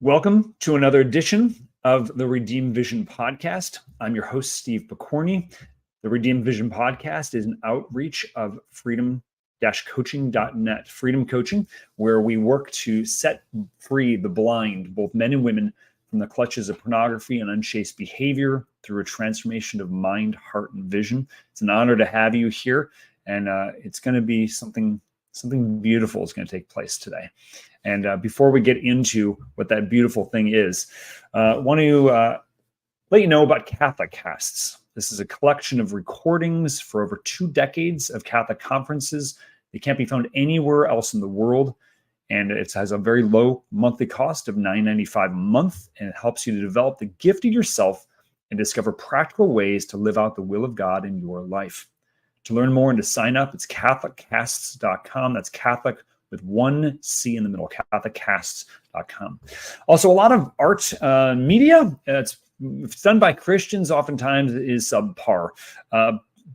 Welcome to another edition of the Redeemed Vision Podcast. I'm your host, Steve Pokorny. The Redeemed Vision Podcast is an outreach of freedom-coaching.net, Freedom Coaching, where we work to set free the blind, both men and women, from the clutches of pornography and unchaste behavior through a transformation of mind, heart, and vision. It's an honor to have you here, and it's going to be something beautiful is going to take place today. And before we get into what that beautiful thing is, I want to let you know about Catholic Casts. This is a collection of recordings for over 2 decades of Catholic conferences. They can't be found anywhere else in the world. And it has a very low monthly cost of $9.95 a month. And it helps you to develop the gift of yourself and discover practical ways to live out the will of God in your life. To learn more and to sign up, it's CatholicCasts.com. That's Catholic with one C in the middle, CatholicCasts.com. Also, a lot of art media, it's done by Christians, oftentimes is subpar.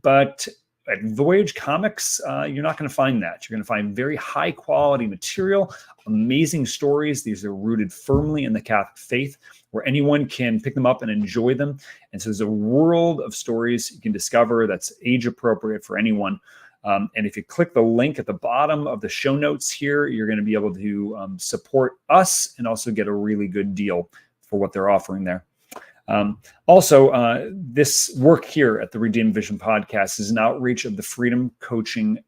But at Voyage Comics, you're not going to find that. You're going to find very high quality material, amazing stories. These are rooted firmly in the Catholic faith, where anyone can pick them up and enjoy them. And so there's a world of stories you can discover that's age appropriate for anyone. And if you click the link at the bottom of the show notes here, you're going to be able to support us and also get a really good deal for what they're offering there. Also, this work here at the Redeemed Vision Podcast is an outreach of the Freedom Coaching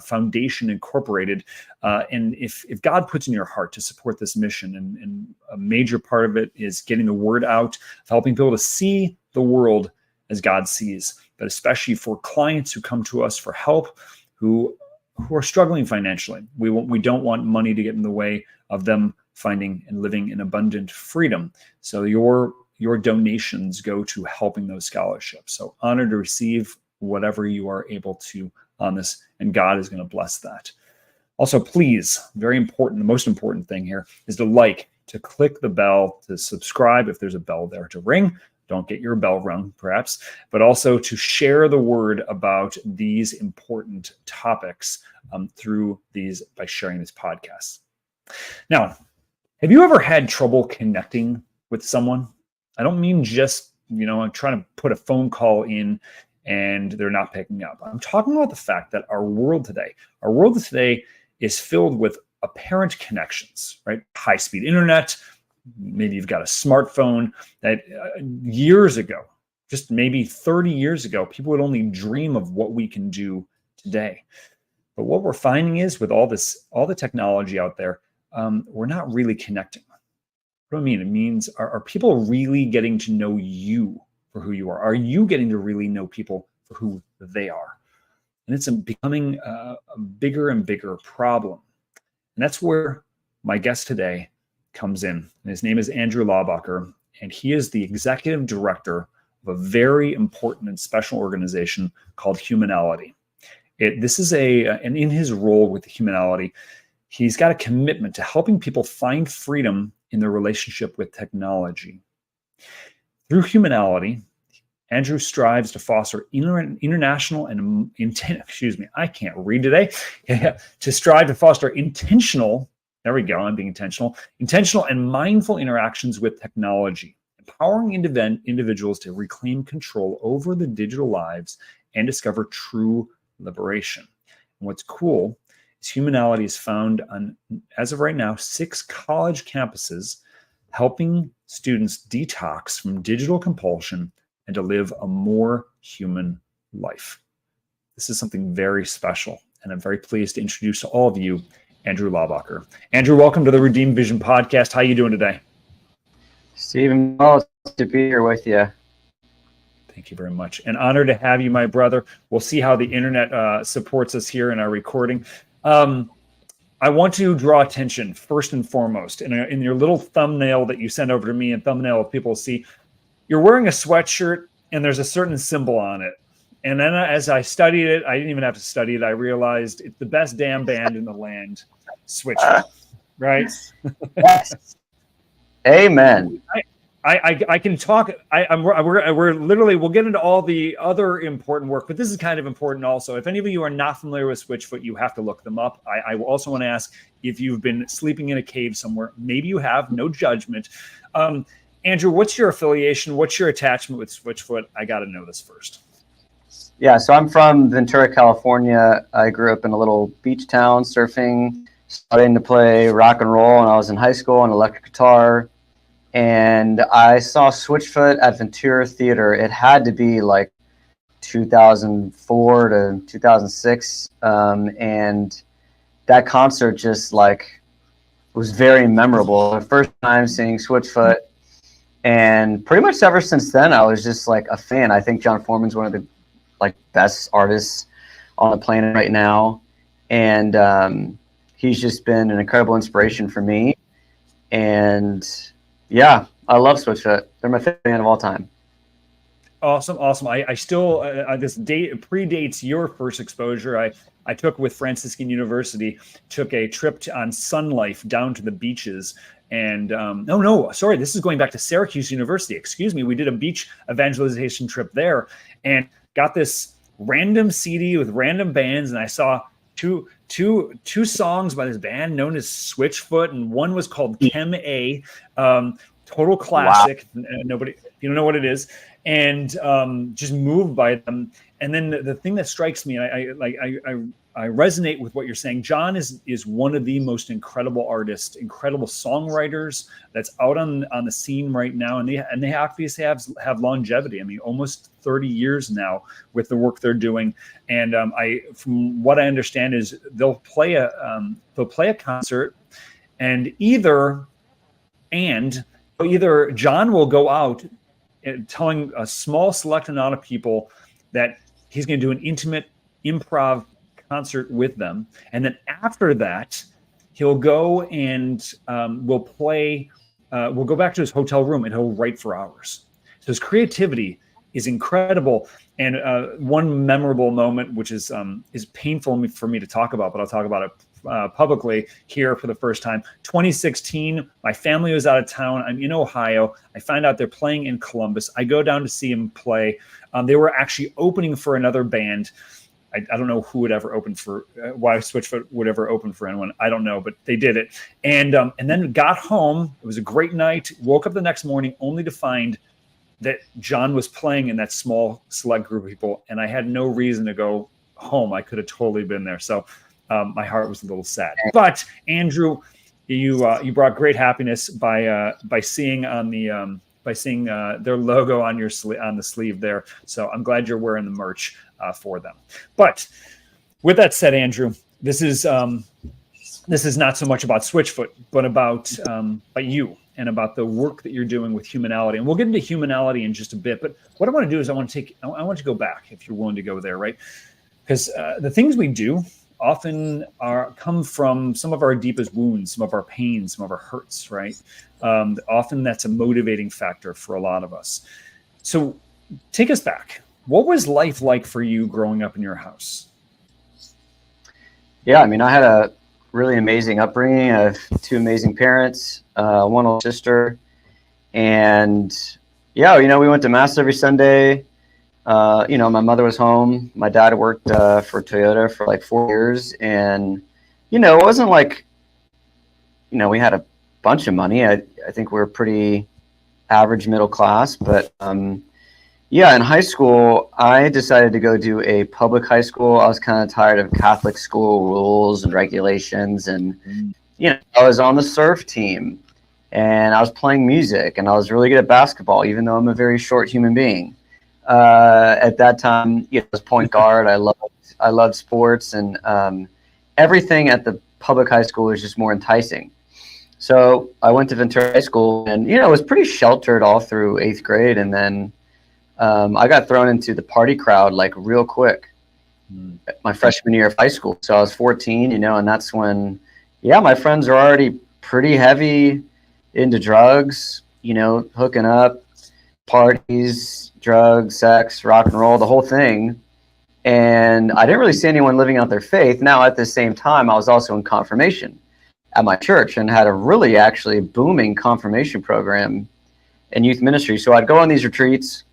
Foundation Incorporated. And if God puts in your heart to support this mission, and a major part of it is getting the word out, of helping people to see the world as God sees, but especially for clients who come to us for help, who are struggling financially. We don't want money to get in the way of them finding and living in abundant freedom. So your donations go to helping those scholarships. So honored to receive whatever you are able to on this, and God is going to bless that. Also, please, very important, the most important thing here is to click the bell, to subscribe if there's a bell there to ring. Don't get your bell rung, perhaps, but also to share the word about these important topics by sharing these podcasts. Now, have you ever had trouble connecting with someone? I don't mean just, I'm trying to put a phone call in and they're not picking up. I'm talking about the fact that our world today is filled with apparent connections, right? High-speed internet. Maybe you've got a smartphone that years ago, just maybe 30 years ago, people would only dream of what we can do today. But what we're finding is with all the technology out there, we're not really connecting. What do I mean? It means, are people really getting to know you for who you are? Are you getting to really know people for who they are? And it's becoming a bigger and bigger problem. And that's where my guest today comes in. And his name is Andrew Laubacher, and he is the Executive Director of a very important and special organization called Humanality. And in his role with Humanality, he's got a commitment to helping people find freedom in their relationship with technology. Through Humanality, Andrew strives to foster international and I can't read today. To strive to foster intentional, there we go, I'm being intentional and mindful interactions with technology, empowering individuals to reclaim control over their digital lives and discover true liberation. And what's cool is Humanality is found on, as of right now, 6 college campuses, helping students detox from digital compulsion and to live a more human life. This is something very special, and I'm very pleased to introduce to all of you Andrew Laubacher. Andrew, welcome to the Redeemed Vision Podcast. How are you doing today? Stephen, well, it's to be here with you. Thank you very much. An honor to have you, my brother. We'll see how the internet supports us here in our recording. I want to draw attention first and foremost in your little thumbnail that you sent over to me, and thumbnail people will see, you're wearing a sweatshirt and there's a certain symbol on it. And then as I studied it, I didn't even have to study it. I realized it's the best damn band in the land, Switch, right? Yes. Amen. I can talk. We're literally, we'll get into all the other important work, but this is kind of important also. If any of you are not familiar with Switchfoot, you have to look them up. I also want to ask if you've been sleeping in a cave somewhere. Maybe you have, no judgment. Andrew, what's your affiliation? What's your attachment with Switchfoot? I got to know this first. Yeah, so I'm from Ventura, California. I grew up in a little beach town surfing, starting to play rock and roll when I was in high school on electric guitar. And I saw Switchfoot at Ventura Theater. It had to be like 2004 to 2006. And that concert just like was very memorable. The first time seeing Switchfoot. And pretty much ever since then, I was just like a fan. I think John Foreman's one of the like best artists on the planet right now. And he's just been an incredible inspiration for me. And yeah, I love Switchfoot. They're my favorite band of all time. Awesome. I still, this date predates your first exposure. I took with Franciscan University, took a trip on Sun Life down to the beaches. And sorry, this is going back to Syracuse University. Excuse me. We did a beach evangelization trip there and got this random CD with random bands. And I saw two songs by this band known as Switchfoot, and one was called Chem A, total classic. Wow. Nobody, you don't know what it is, and just moved by them. And then the thing that strikes me, I resonate with what you're saying. John is one of the most incredible artists, incredible songwriters that's out on the scene right now, and they obviously have longevity. I mean, almost 30 years now with the work they're doing. And from what I understand, is they'll play a concert, and either John will go out telling a small select amount of people that he's going to do an intimate improv concert with them, and then after that he'll go and we'll go back to his hotel room and he'll write for hours. So his creativity is incredible. And one memorable moment, which is painful for me to talk about, but I'll talk about it publicly here for the first time. 2016, my family was out of town. I'm in Ohio. I find out they're playing in Columbus. I go down to see him play. They were actually opening for another band. I don't know who would ever open for, why Switchfoot would ever open for anyone. I don't know, but they did it. And then got home. It was a great night. Woke up the next morning only to find that John was playing in that small select group of people. And I had no reason to go home. I could have totally been there. So my heart was a little sad. But Andrew, you brought great happiness by seeing their logo on the sleeve there. So I'm glad you're wearing the merch for them. But with that said, Andrew, this is not so much about Switchfoot, but about you and about the work that you're doing with Humanality. And we'll get into Humanality in just a bit. But what I want to do is I want to go back, if you're willing to go there, right? Because the things we do often come from some of our deepest wounds, some of our pains, some of our hurts, right? Often that's a motivating factor for a lot of us. So take us back. What was life like for you growing up in your house? Yeah, I mean, I had a really amazing upbringing. I have two amazing parents, one older sister, and yeah, we went to mass every Sunday. My mother was home. My dad worked for Toyota for like 4 years, and it wasn't like we had a bunch of money. I think we were pretty average middle class, but in high school, I decided to go do a public high school. I was kind of tired of Catholic school rules and regulations. And, I was on the surf team and I was playing music and I was really good at basketball, even though I'm a very short human being. At that time, I was point guard. I loved sports, and everything at the public high school was just more enticing. So I went to Ventura High School and, it was pretty sheltered all through 8th grade. And then I got thrown into the party crowd like real quick my freshman year of high school. So I was 14, and that's when, my friends are already pretty heavy into drugs, hooking up, parties, drugs, sex, rock and roll, the whole thing. And I didn't really see anyone living out their faith. Now, at the same time, I was also in confirmation at my church and had a really actually booming confirmation program. in youth ministry. So I'd go on these retreats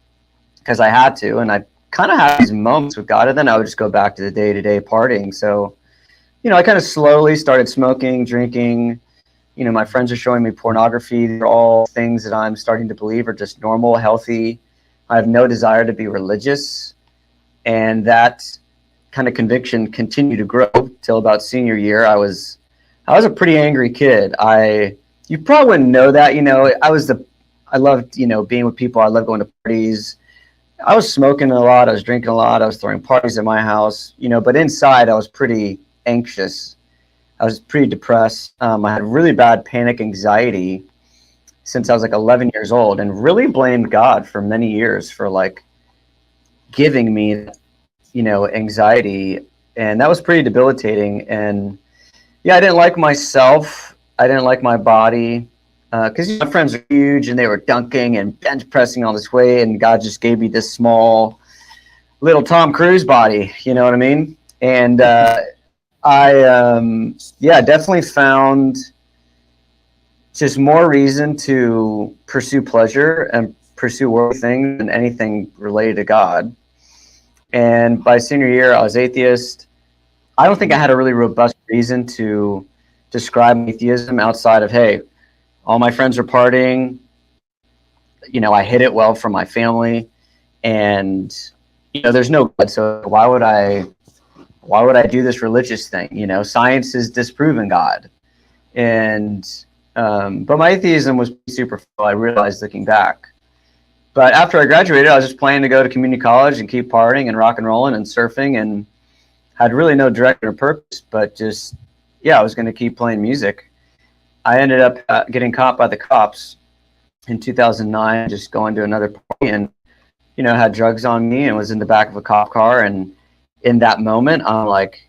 because I had to, and I kind of had these moments with God, and then I would just go back to the day-to-day partying. So, I kind of slowly started smoking, drinking. My friends are showing me pornography. They're all things that I'm starting to believe are just normal, healthy. I have no desire to be religious. And that kind of conviction continued to grow till about senior year. I was a pretty angry kid. You probably wouldn't know that, I loved, being with people. I loved going to parties. I was smoking a lot. I was drinking a lot. I was throwing parties at my house, but inside I was pretty anxious. I was pretty depressed. I had really bad panic anxiety since I was like 11 years old, and really blamed God for many years for like giving me, anxiety. And that was pretty debilitating. And yeah, I didn't like myself. I didn't like my body. Because my friends are huge and they were dunking and bench pressing all this weight, and God just gave me this small little Tom Cruise body, you know what I mean? And I definitely found just more reason to pursue pleasure and pursue worldly things than anything related to God. And by senior year, I was atheist. I don't think I had a really robust reason to describe atheism outside of, hey, all my friends are partying. I hid it well from my family, and there's no God. So why would I do this religious thing? Science has disproven God, and but my atheism was superficial. I realized looking back. But after I graduated, I was just planning to go to community college and keep partying and rock and rolling and surfing, and had really no direction or purpose. But just I was going to keep playing music. I ended up getting caught by the cops in 2009, just going to another party, and had drugs on me and was in the back of a cop car. And in that moment, I'm like,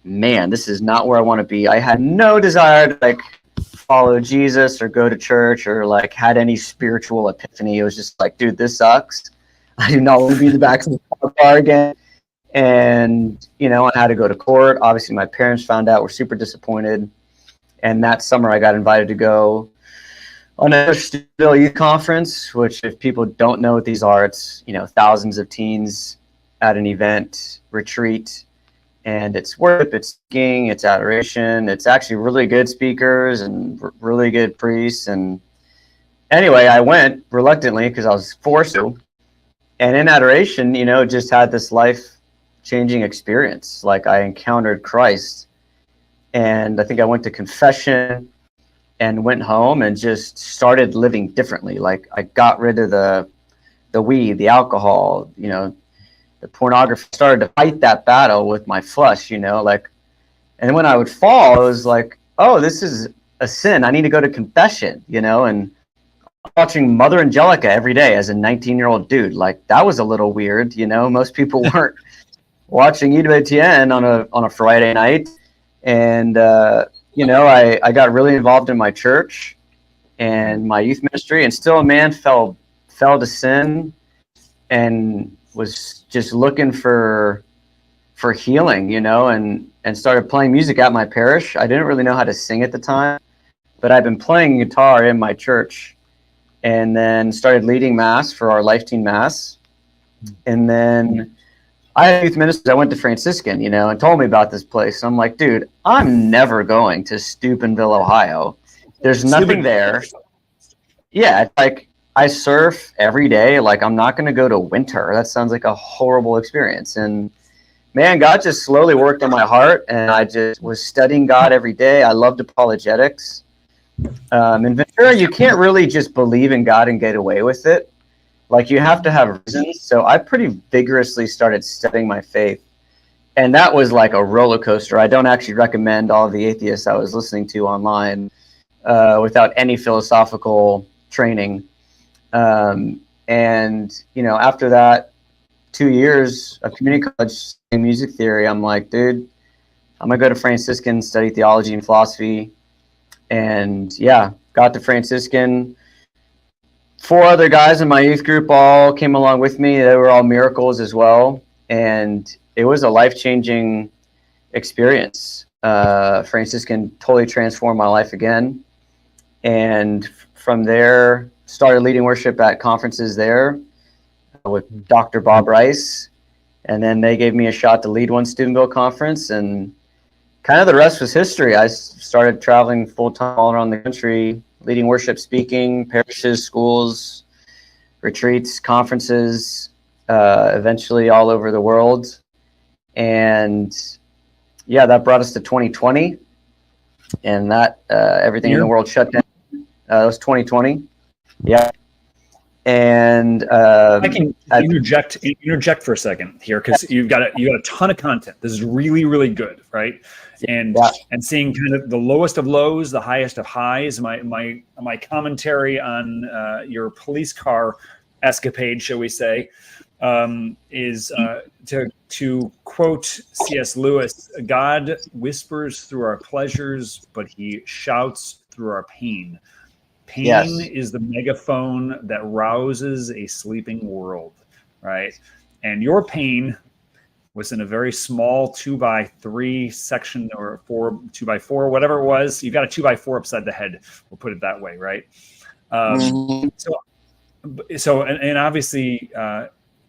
man, this is not where I want to be. I had no desire to follow Jesus or go to church or had any spiritual epiphany. It was just like, dude, this sucks. I do not want to be in the back of the cop car again. And I had to go to court. Obviously, my parents found out, were super disappointed. And that summer, I got invited to go on a Still Youth Conference, which, if people don't know what these are, it's thousands of teens at an event, retreat, and it's worship, it's singing, it's adoration. It's actually really good speakers and really good priests. And anyway, I went reluctantly because I was forced to. And in adoration, just had this life-changing experience. I encountered Christ. And I think I went to confession and went home and just started living differently. I got rid of the weed, the alcohol, the pornography. Started to fight that battle with my flesh, and when I would fall, it was like, oh, this is a sin. I need to go to confession, and watching Mother Angelica every day as a 19-year-old dude. That was a little weird, most people weren't watching EWTN on a Friday night. And, I got really involved in my church and my youth ministry, and still a man fell to sin and was just looking for healing, and started playing music at my parish. I didn't really know how to sing at the time, but I'd been playing guitar in my church, and then started leading mass for our Life Team Mass. And then I had youth ministers. I went to Franciscan, and told me about this place. I'm like, dude, I'm never going to Steubenville, Ohio. There's nothing there. Yeah, I surf every day. I'm not going to go to Winter. That sounds like a horrible experience. And man, God just slowly worked on my heart, and I just was studying God every day. I loved apologetics. In Ventura, you can't really just believe in God and get away with it. You have to have reasons. So I pretty vigorously started studying my faith. And that was like a roller coaster. I don't actually recommend all of the atheists I was listening to online without any philosophical training. And, after that 2 years of community college studying music theory, I'm like, dude, I'm going to go to Franciscan, study theology and philosophy. And got to Franciscan. 4 other guys in my youth group all came along with me. They were all miracles as well. And it was a life-changing experience. Franciscan totally transformed my life again. And from there, started leading worship at conferences there with Dr. Bob Rice. And then they gave me a shot to lead one Steubenville conference, and kind of the rest was history. I started traveling full-time all around the country, leading worship, speaking, parishes, schools, retreats, conferences, eventually all over the world. And yeah, that brought us to 2020, and that everything in the world shut down. It was 2020. Yeah. And I can interject for a second here, because you got a ton of content. This is really, really good, right? And seeing kind of the lowest of lows, the highest of highs. My commentary on your police car escapade, shall we say, is to quote C.S. Lewis: "God whispers through our pleasures, but he shouts through our pain. Pain is the megaphone that rouses a sleeping world," right? And your pain was in a very small 2x3 section, or 2x4, whatever it was. You got a 2x4 upside the head. We'll put it that way, right? So obviously,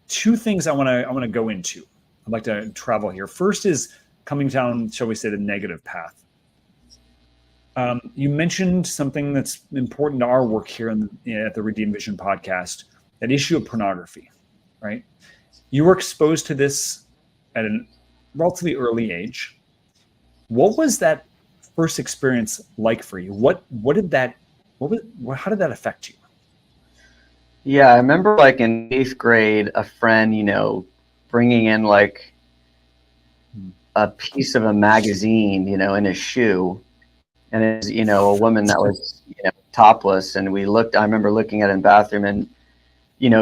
two things I want to go into. I'd like to travel here. First is coming down, shall we say, the negative path. You mentioned something that's important to our work here at the Redeemed Vision podcast, that issue of pornography, right? You were exposed to this at a relatively early age. What was that first experience like for you? How did that affect you? Yeah, I remember like in 8th grade, a friend, bringing in like a piece of a magazine, in his shoe. And it's, a woman that was, topless. And I remember looking at it in the bathroom and,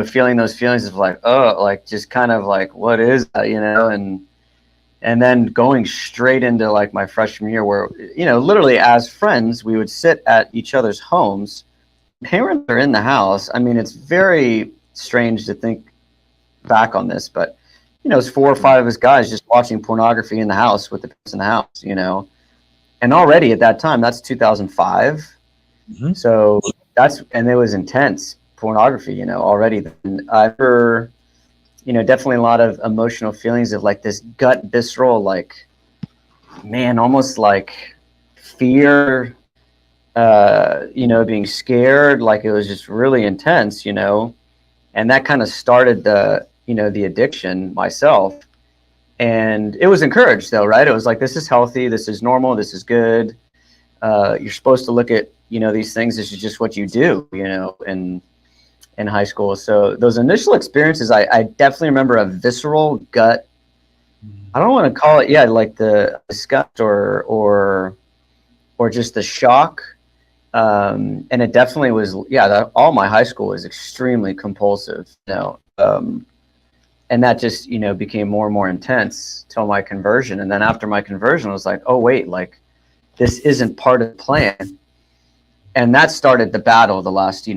feeling those feelings of like, oh, like just kind of like, what is that, and then going straight into like my freshman year where, literally as friends, we would sit at each other's homes. Parents are in the house. I mean, it's very strange to think back on this, but, it's 4 or 5 of us guys just watching pornography in the house with the parents in the house, And already at that time, that's 2005. Mm-hmm. So and it was intense pornography, already. And I remember, definitely a lot of emotional feelings of like this gut visceral, like, man, almost like fear, being scared, like it was just really intense, and that kind of started the addiction myself. And it was encouraged though, right? It was like, this is healthy, this is normal, this is good. You're supposed to look at, these things. This is just what you do, in high school. So those initial experiences, I definitely remember a visceral gut. I don't want to call it, like the disgust or just the shock. And it definitely was, all my high school was extremely compulsive, and that just, became more and more intense till my conversion. And then after my conversion, I was like, oh, wait, like this isn't part of the plan. And that started the battle the last,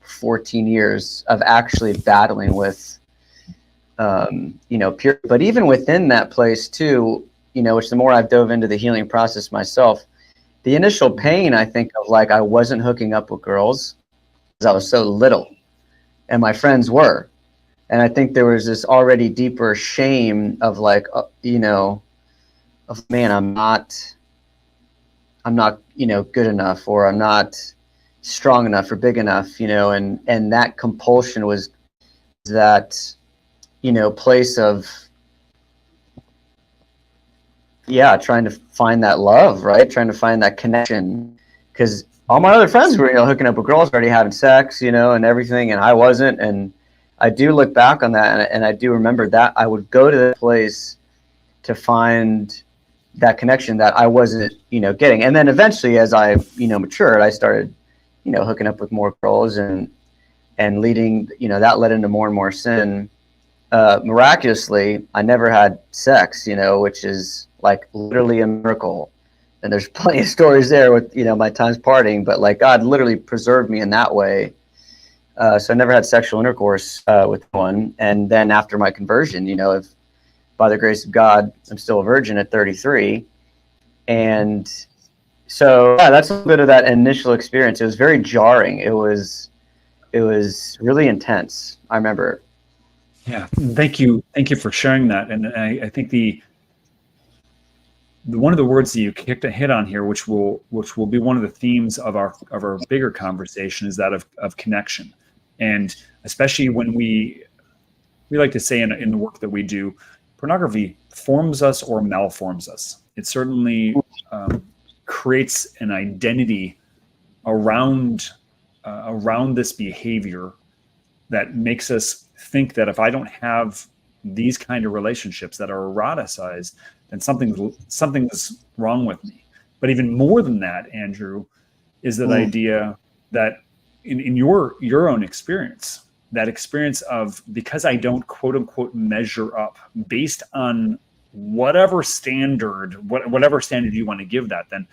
14 years of actually battling with, pure. But even within that place too, which the more I've dove into the healing process myself, the initial pain, I think of like, I wasn't hooking up with girls because I was so little and my friends were. And I think there was this already deeper shame of like, man, I'm not, good enough, or I'm not strong enough or big enough, and that compulsion was that, place of, trying to find that love, right? Trying to find that connection, because all my other friends were, hooking up with girls, already having sex, and everything, and I wasn't. And I do look back on that, and I do remember that I would go to the place to find that connection that I wasn't, getting. And then eventually, as I, matured, I started, hooking up with more girls and leading, that led into more and more sin. Miraculously, I never had sex, which is like literally a miracle. And there's plenty of stories there with, my times partying, but like God literally preserved me in that way. So I never had sexual intercourse with one. And then after my conversion, if by the grace of God, I'm still a virgin at 33. And so that's a bit of that initial experience. It was very jarring. It was it was really intense. I remember. Yeah, thank you for sharing that. And I think the one of the words that you hit on here, which will be one of the themes of our bigger conversation, is that of connection. And especially when we like to say in the work that we do, pornography forms us or malforms us. It certainly creates an identity around this behavior that makes us think that if I don't have these kind of relationships that are eroticized, then something's wrong with me. But even more than that, Andrew, is that idea that in your own experience, that experience of, because I don't quote unquote measure up based on whatever standard you want to give that, then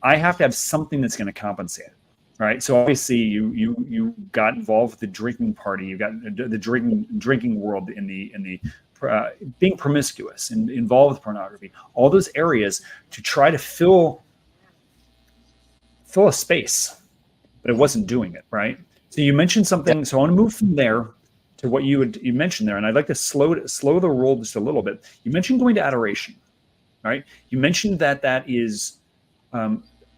I have to have something that's going to compensate. Right. So obviously you got involved with the drinking party. You got the drinking world in the being promiscuous and involved with pornography, all those areas to try to fill a space, but it wasn't doing it. Right. So you mentioned something. So I want to move from there to what you mentioned there. And I'd like to slow the roll just a little bit. You mentioned going to adoration. Right. You mentioned that is,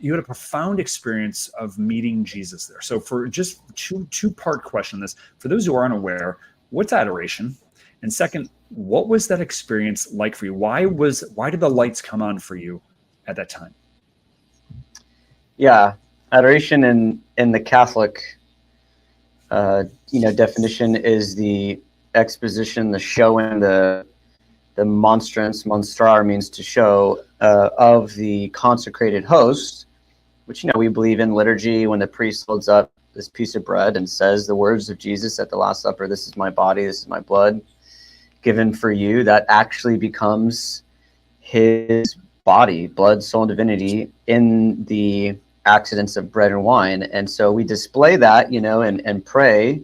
you had a profound experience of meeting Jesus there. So for just two-part question on this, for those who are unaware, what's adoration? And second, what was that experience like for you? Why did the lights come on for you at that time? Yeah, adoration in the Catholic definition is the exposition, the showing, the monstrance, monstrare means to show, of the consecrated host, which, we believe in liturgy when the priest holds up this piece of bread and says the words of Jesus at the Last Supper, "This is my body, this is my blood given for you." That actually becomes his body, blood, soul, and divinity in the accidents of bread and wine. And so we display that, and pray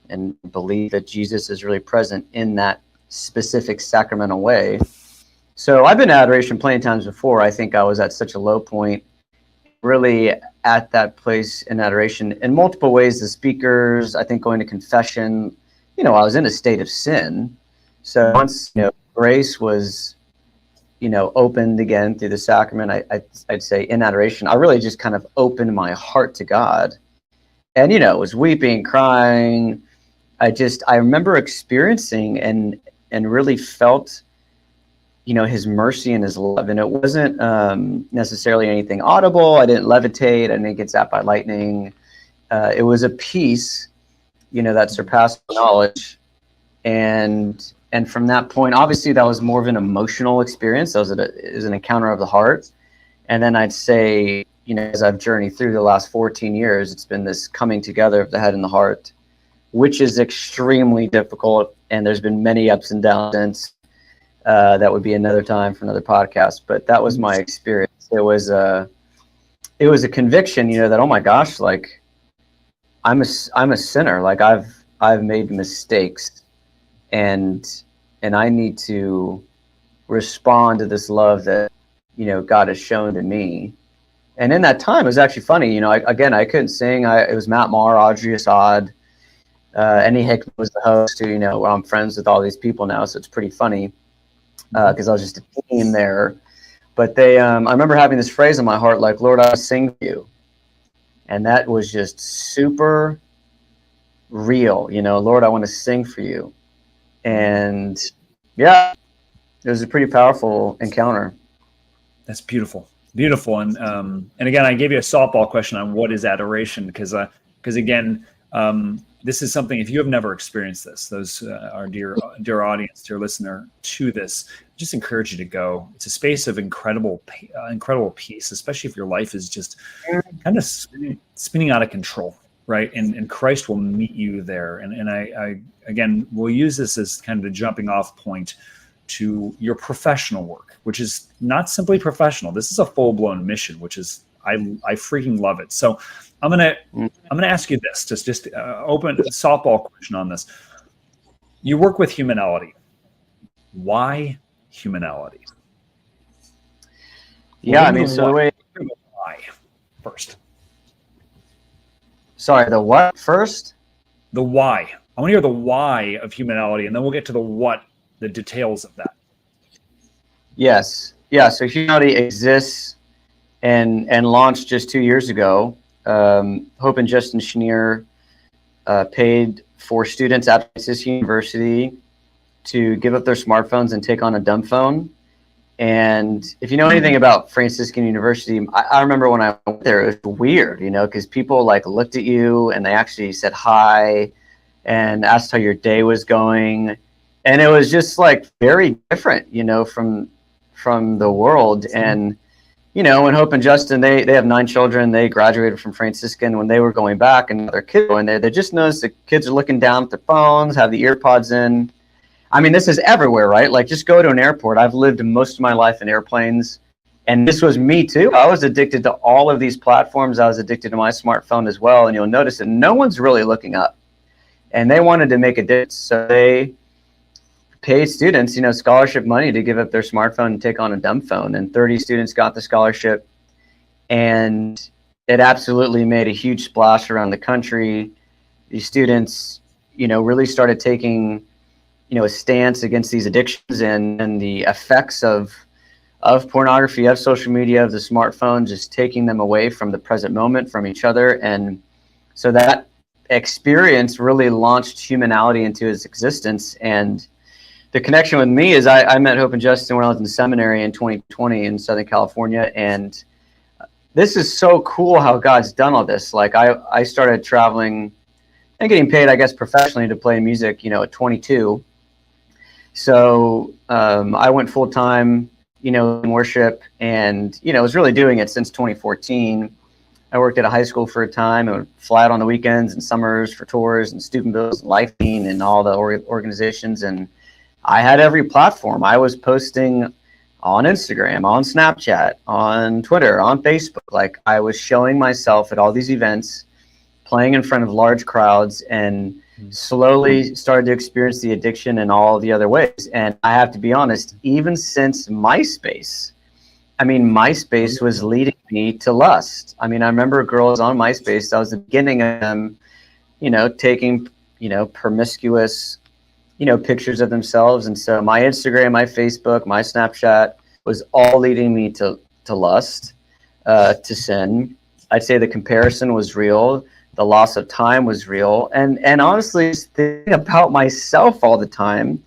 and believe that Jesus is really present in that specific sacramental way. So I've been to adoration plenty of times before. I think I was at such a low point, really at that place in adoration in multiple ways. The speakers, I think, going to confession, I was in a state of sin. So once, grace was, opened again through the sacrament, I'd say in adoration, I really just kind of opened my heart to God, and, was weeping, crying. I remember experiencing and really felt, his mercy and his love. And it wasn't necessarily anything audible. I didn't levitate. I didn't get zapped by lightning. It was a peace, that surpassed knowledge. And from that point, obviously that was more of an emotional experience. It was an encounter of the heart. And then I'd say, as I've journeyed through the last 14 years, it's been this coming together of the head and the heart, which is extremely difficult. And there's been many ups and downs since. That would be another time for another podcast, but that was my experience. It was a conviction, that, oh my gosh, like I'm a sinner. Like I've made mistakes, and I need to respond to this love that, God has shown to me. And in that time, it was actually funny. I couldn't sing. It was Matt Maher, Audrey Assad, Annie Hickman was the host. Who, I'm friends with all these people now, so it's pretty funny. Because I was just a teen there. But I remember having this phrase in my heart, like, "Lord, I sing for you." And that was just super real, Lord, I want to sing for you. And yeah, it was a pretty powerful encounter. That's beautiful. Beautiful. And again, I gave you a softball question on what is adoration, because again, this is something, if you have never experienced this, those our dear audience, dear listener to this, I just encourage you to go. It's a space of incredible peace, especially if your life is just kind of spinning out of control, right? And Christ will meet you there. And I again, will use this as kind of the jumping off point to your professional work, which is not simply professional. This is a full-blown mission, which is, I freaking love it. So I'm gonna ask you this, just open softball question on this. You work with Humanality. Why Humanality? Yeah, so the way. Why first? Sorry, the what first? the why. I want to hear the why of Humanality, and then we'll get to the what, the details of that. Yes. Yeah. So Humanality exists and launched just 2 years ago. Hope and Justin Schneer paid for students at Franciscan University to give up their smartphones and take on a dumb phone. And if you know anything about Franciscan University, I remember when I went there, it was weird, because people like looked at you and they actually said hi and asked how your day was going. And it was just like very different, from the world. And, when Hope and Justin, they have 9 children. They graduated from Franciscan. When they were going back and their kids going there, they just noticed the kids are looking down at their phones, have the ear pods in. I mean, this is everywhere, right? Like, just go to an airport. I've lived most of my life in airplanes, and this was me too. I was addicted to all of these platforms. I was addicted to my smartphone as well, and you'll notice that no one's really looking up. And they wanted to make a difference, so they paid students, scholarship money to give up their smartphone and take on a dumb phone. And 30 students got the scholarship, and it absolutely made a huge splash around the country. These students, really started taking a stance against these addictions and the effects of pornography, of social media, of the smartphone, just taking them away from the present moment, from each other. And so that experience really launched Humanality into its existence. And the connection with me is I met Hope and Justin when I was in seminary in 2020 in Southern California. And this is so cool how God's done all this. Like I started traveling and getting paid, I guess, professionally to play music, at 22. So I went full time, in worship, and was really doing it since 2014. I worked at a high school for a time and would fly out on the weekends and summers for tours and student bills, and Life Bean, and all the organizations. And I had every platform. I was posting on Instagram, on Snapchat, on Twitter, on Facebook. Like, I was showing myself at all these events, playing in front of large crowds, and slowly started to experience the addiction in all the other ways. And I have to be honest, even since MySpace, MySpace was leading me to lust. I remember girls on MySpace, that was the beginning of them, taking, promiscuous, pictures of themselves. And so my Instagram, my Facebook, my Snapchat was all leading me to lust, to sin. I'd say the comparison was real. The loss of time was real. And honestly, thinking about myself all the time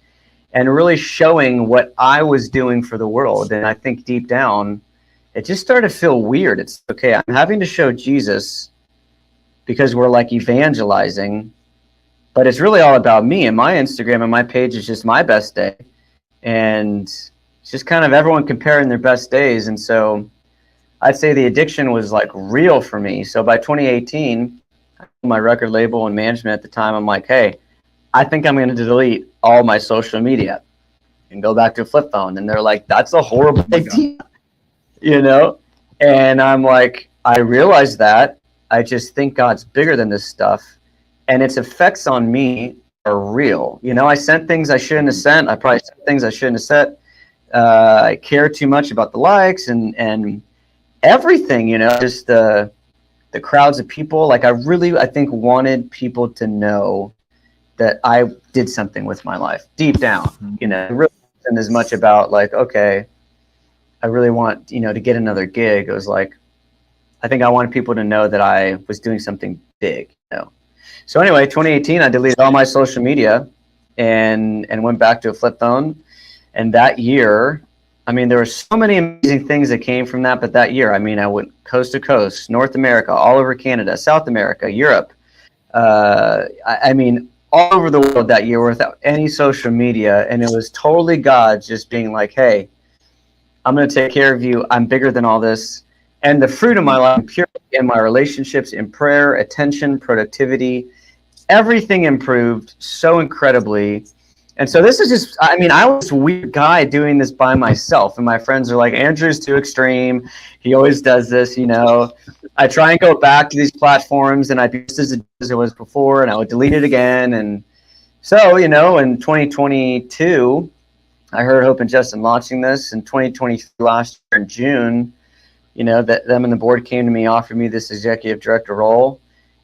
and really showing what I was doing for the world. And I think deep down, it just started to feel weird. It's okay, I'm having to show Jesus because we're like evangelizing, but it's really all about me. And my Instagram and my page is just my best day. And it's just kind of everyone comparing their best days. And so I'd say the addiction was like real for me. So by 2018, my record label and management at the time, I'm like, hey, I think I'm going to delete all my social media and go back to a flip phone. And they're like, that's a horrible idea, And I'm like, I realize that. I just think God's bigger than this stuff. And its effects on me are real. I sent things I shouldn't have sent. I probably sent things I shouldn't have sent. I care too much about the likes and everything, just the crowds of people. Like, I think wanted people to know that I did something with my life deep down. It really wasn't as much about like, okay, I really want, to get another gig. It was like, I think I wanted people to know that I was doing something big, So anyway, 2018, I deleted all my social media and went back to a flip phone. And that year, there were so many amazing things that came from that. But that year, I went coast to coast, North America, all over Canada, South America, Europe. All over the world that year without any social media. And it was totally God just being like, hey, I'm going to take care of you. I'm bigger than all this. And the fruit of my life, purity in my relationships, in prayer, attention, productivity, everything improved so incredibly. And so this is just, I was a weird guy doing this by myself. And my friends are like, Andrew's too extreme. He always does this, I try and go back to these platforms and I'd be just as it was before, and I would delete it again. And so, in 2022, I heard Hope and Justin launching this. In 2023, last year in June, that them and the board came to me, offered me this executive director role.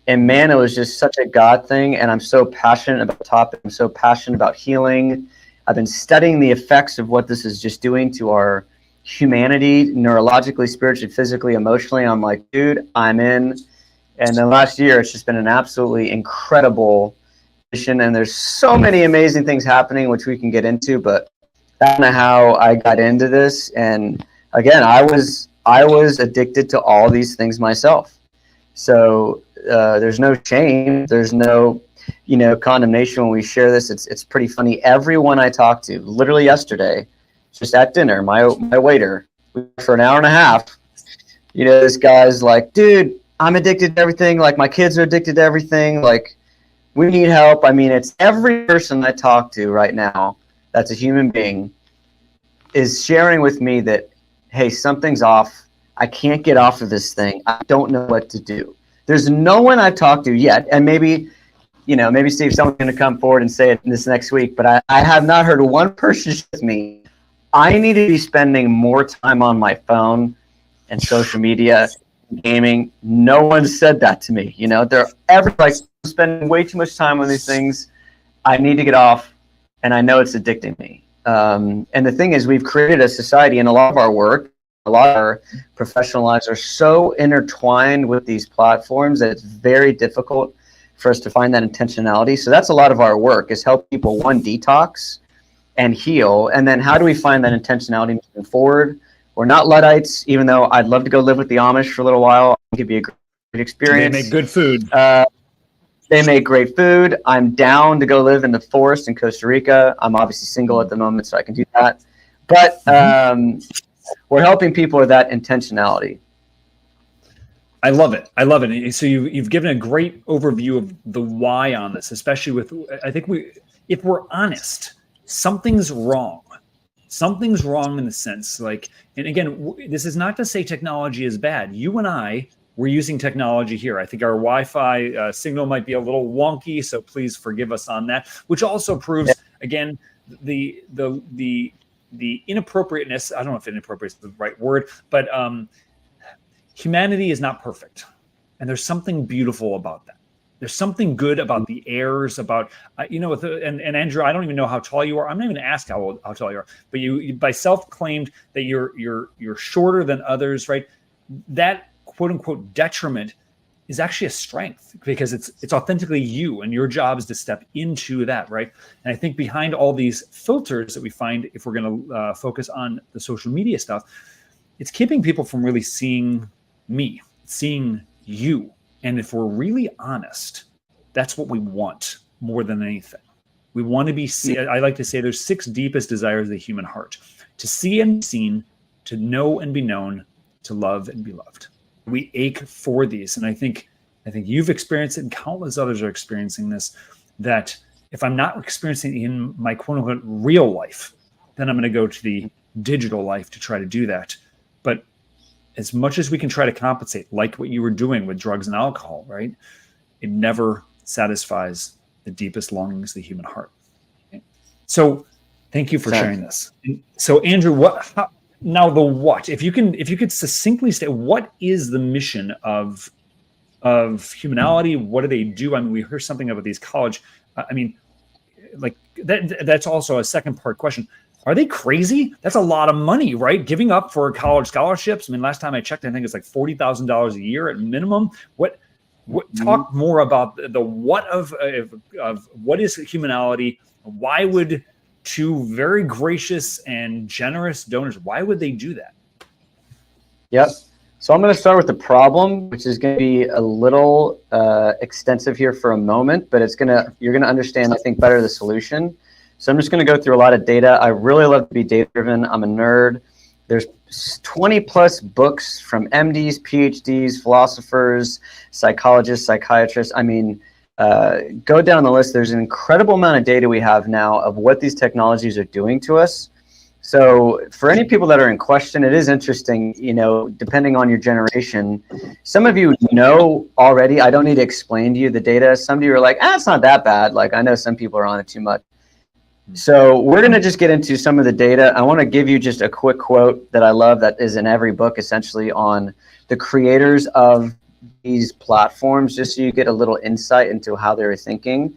And man, it was just such a God thing. And I'm so passionate about the topic. I'm so passionate about healing. I've been studying the effects of what this is just doing to our humanity, neurologically, spiritually, physically, emotionally. I'm like, dude, I'm in. And the last year, it's just been an absolutely incredible mission. And there's so many amazing things happening, which we can get into. But that's kind of how I got into this. And again, I was addicted to all these things myself. So there's no shame. There's no, condemnation when we share this. It's pretty funny. Everyone I talked to, literally yesterday, just at dinner, my waiter, for an hour and a half, this guy's like, dude, I'm addicted to everything. Like, my kids are addicted to everything. Like, we need help. I mean, it's every person I talk to right now that's a human being is sharing with me that, hey, something's off. I can't get off of this thing. I don't know what to do. There's no one I've talked to yet, and maybe Steve, someone's going to come forward and say it this next week, but I have not heard one person with me. I need to be spending more time on my phone and social media, gaming. No one said that to me. They're spending way too much time on these things. I need to get off, and I know it's addicting me. And the thing is, we've created a society, and a lot of our work, a lot of our professional lives are so intertwined with these platforms that it's very difficult for us to find that intentionality. So that's a lot of our work, is help people, one, detox and heal. And then how do we find that intentionality moving forward? We're not Luddites, even though I'd love to go live with the Amish for a little while. It could be a great experience. They make good food. They make great food. I'm down to go live in the forest in Costa Rica. I'm obviously single at the moment, so I can do that. But we're helping people with that intentionality. I love it. So you've given a great overview of the why on this, especially with, I think if we're honest, something's wrong. Something's wrong in the sense, like, and again, this is not to say technology is bad. You and I, we're using technology here. I think our Wi-Fi signal might be a little wonky, so please forgive us on that, which also proves, again, the inappropriateness. I don't know if inappropriate is the right word, but humanity is not perfect. And there's something beautiful about that. There's something good about the errors, about, and Andrew, I don't even know how tall you are. I'm not even going to ask how tall you are, but you by self-claimed that you're shorter than others, right? That quote unquote detriment is actually a strength, because it's authentically you, and your job is to step into that, right? And I think behind all these filters that we find, if we're going to focus on the social media stuff, it's keeping people from really seeing me, seeing you. And if we're really honest, that's what we want more than anything. We want to be seen. I like to say there's 6 deepest desires of the human heart: to see and be seen, to know and be known, to love and be loved. We ache for these. And I think you've experienced it, and countless others are experiencing this, that if I'm not experiencing it in my quote unquote real life, then I'm going to go to the digital life to try to do that. But as much as we can try to compensate, like what you were doing with drugs and alcohol, right? It never satisfies the deepest longings of the human heart. Okay? So thank you for sharing this. So Andrew, now the what? If you could succinctly say, what is the mission of Humanality? What do they do? I mean, we heard something about these college. That's also a second part question. Are they crazy? That's a lot of money, right? Giving up for college scholarships. I mean, last time I checked, I think it's like $40,000 a year at minimum. What? Talk more about the what of what is Humanality? Why would 2 very gracious and generous donors, why would they do that? Yep. So I'm going to start with the problem, which is going to be a little extensive here for a moment, but you're going to understand, I think, better the solution. So I'm just going to go through a lot of data. I really love to be data-driven. I'm a nerd. There's 20 plus books from MDs, PhDs, philosophers, psychologists, psychiatrists. I mean, go down the list. There's an incredible amount of data we have now of what these technologies are doing to us. So for any people that are in question, it is interesting, depending on your generation. Some of you know already. I don't need to explain to you the data. Some of you are like, it's not that bad. Like, I know some people are on it too much. So we're going to just get into some of the data. I want to give you just a quick quote that I love that is in every book, essentially, on the creators of these platforms just so you get a little insight into how they're thinking.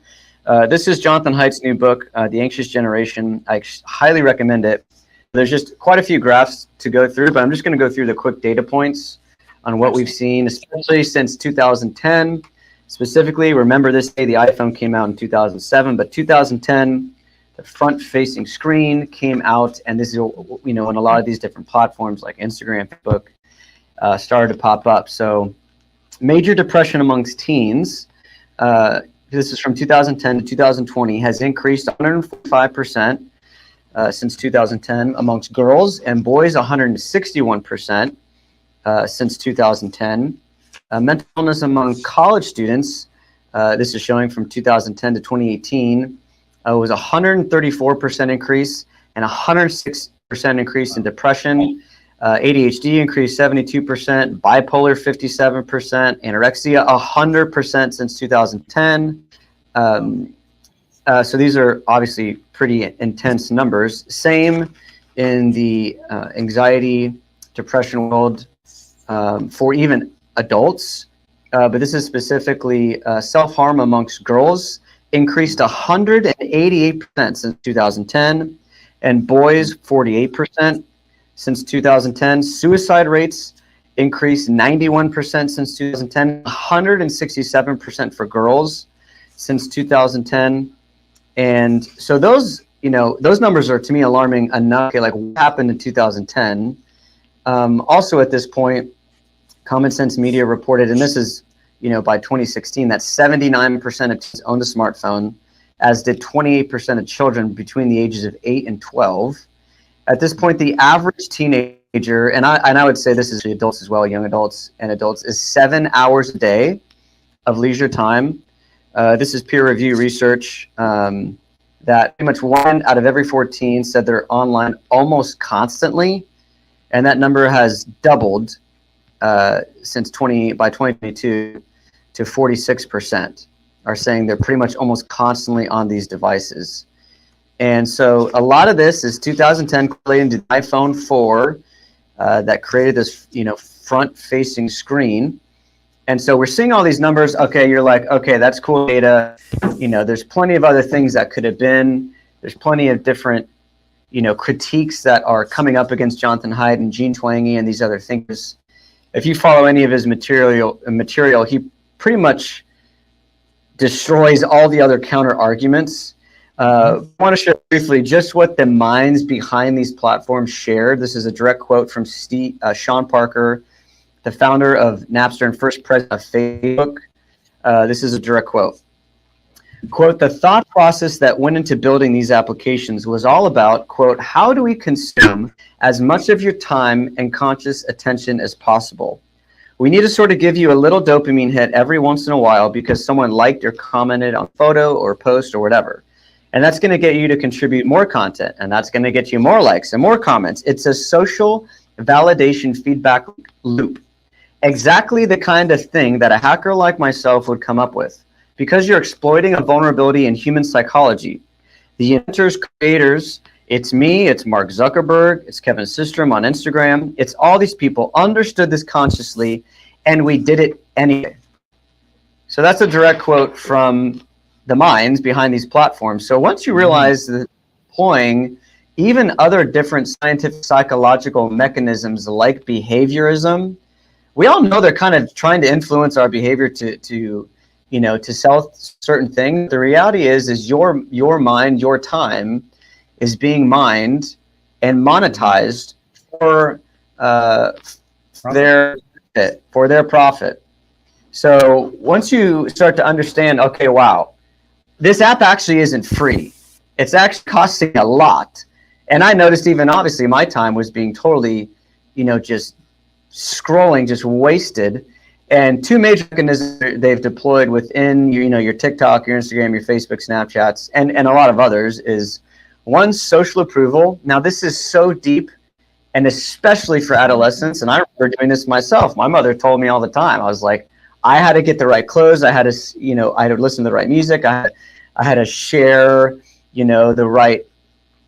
This is Jonathan Haidt's new book, The Anxious Generation. I highly recommend it. There's just quite a few graphs to go through, but I'm just going to go through the quick data points on what we've seen, especially since 2010. Specifically, remember this day, the iPhone came out in 2007, but 2010, the front-facing screen came out, and this is, you know, on a lot of these different platforms like Instagram, Facebook, started to pop up. So major depression amongst teens, this is from 2010 to 2020, has increased 145% since 2010 amongst girls, and boys 161% since 2010. Mental illness among college students, this is showing from 2010 to 2018, was 134% increase and 106% increase in depression. ADHD increased 72%, bipolar 57%, anorexia 100% since 2010. So these are obviously pretty intense numbers. Same in the anxiety, depression world for even adults, but this is specifically self-harm amongst girls increased 188% since 2010, and boys 48% since 2010. Suicide rates increased 91% since 2010, 167% for girls since 2010. And so those, you know, those numbers are to me alarming enough. Okay, like what happened in 2010? Also at this point, Common Sense Media reported, and this is, you know, by 2016, that 79% of teens owned a smartphone, as did 28% of children between the ages of 8 and 12. At this point, the average teenager, and I would say this is the adults as well, young adults and adults, is 7 hours a day of leisure time. This is peer review research that pretty much 1 out of every 14 said they're online almost constantly, and that number has doubled since by 2022 to 46% are saying they're pretty much almost constantly on these devices. And so a lot of this is 2010 correlated to the iPhone 4 that created this, you know, front-facing screen. And so we're seeing all these numbers. Okay, you're like, okay, that's cool data. You know, there's plenty of other things that could have been. There's plenty of different, you know, critiques that are coming up against Jonathan Haidt and Gene Twangy and these other thinkers. If you follow any of his material, he pretty much destroys all the other counter arguments. I want to share briefly just what the minds behind these platforms shared. This is a direct quote from Sean Parker, the founder of Napster and first president of Facebook. This is a direct quote. Quote, the thought process that went into building these applications was all about, quote, how do we consume as much of your time and conscious attention as possible? We need to sort of give you a little dopamine hit every once in a while because someone liked or commented on a photo or post or whatever. And that's going to get you to contribute more content, and that's going to get you more likes and more comments. It's a social validation feedback loop. Exactly the kind of thing that a hacker like myself would come up with. Because you're exploiting a vulnerability in human psychology. The inventors, creators, it's me, it's Mark Zuckerberg, it's Kevin Systrom on Instagram, it's all these people understood this consciously, and we did it anyway. So that's a direct quote from the minds behind these platforms. So once you realize that deploying even other different scientific psychological mechanisms like behaviorism, we all know they're kind of trying to influence our behavior to you know, to sell certain things. The reality is your mind, your time is being mined and monetized for their profit. So once you start to understand, okay, wow, this app actually isn't free. It's actually costing a lot. And I noticed even obviously my time was being totally, you know, just scrolling, just wasted. And two major mechanisms they've deployed within your TikTok, your Instagram, your Facebook, Snapchats, and a lot of others is one, social approval. Now this is so deep, and especially for adolescents. And I remember doing this myself. My mother told me all the time. I was like, I had to get the right clothes. I had to, I had to listen to the right music. I had to share, the right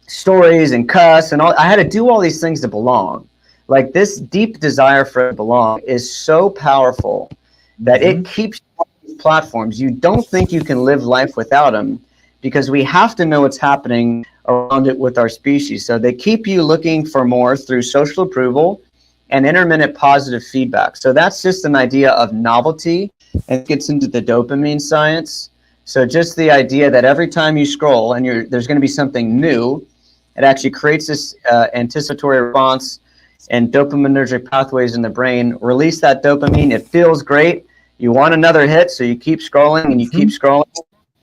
stories and cuss and all. I had to do all these things to belong. Like this deep desire for belong is so powerful. that it keeps these platforms. You don't think you can live life without them, because we have to know what's happening around it with our species. So they keep you looking for more through social approval and intermittent positive feedback. So that's just an idea of novelty, and it gets into the dopamine science. So just the idea that every time you scroll and there's going to be something new, it actually creates this anticipatory response, and dopaminergic pathways in the brain release that dopamine. It feels great. You want another hit, so you keep scrolling and you keep scrolling,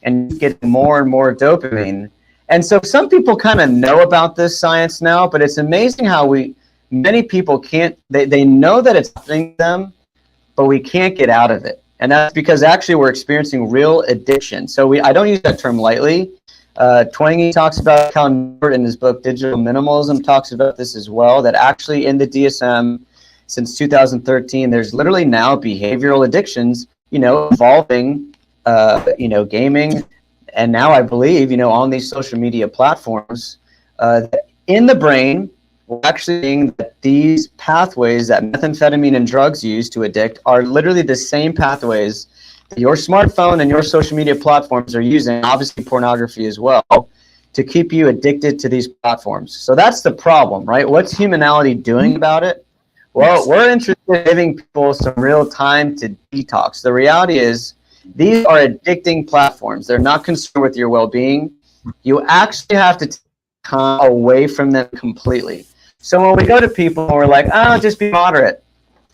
and you get more and more dopamine. And so some people kind of know about this science now, but it's amazing how many people can't, they know that it's happening to them, but we can't get out of it. And that's because actually we're experiencing real addiction. So I don't use that term lightly. Twenge talks about how in his book Digital Minimalism talks about this as well, that actually in the DSM since 2013, there's literally now behavioral addictions, involving, gaming. And now I believe, on these social media platforms, in the brain, we're actually seeing that these pathways that methamphetamine and drugs use to addict are literally the same pathways that your smartphone and your social media platforms are using, obviously pornography as well, to keep you addicted to these platforms. So that's the problem, right? What's Humanality doing about it? Well, we're interested in giving people some real time to detox. The reality is these are addicting platforms. They're not concerned with your well-being. You actually have to take time away from them completely. So when we go to people and we're like, just be moderate,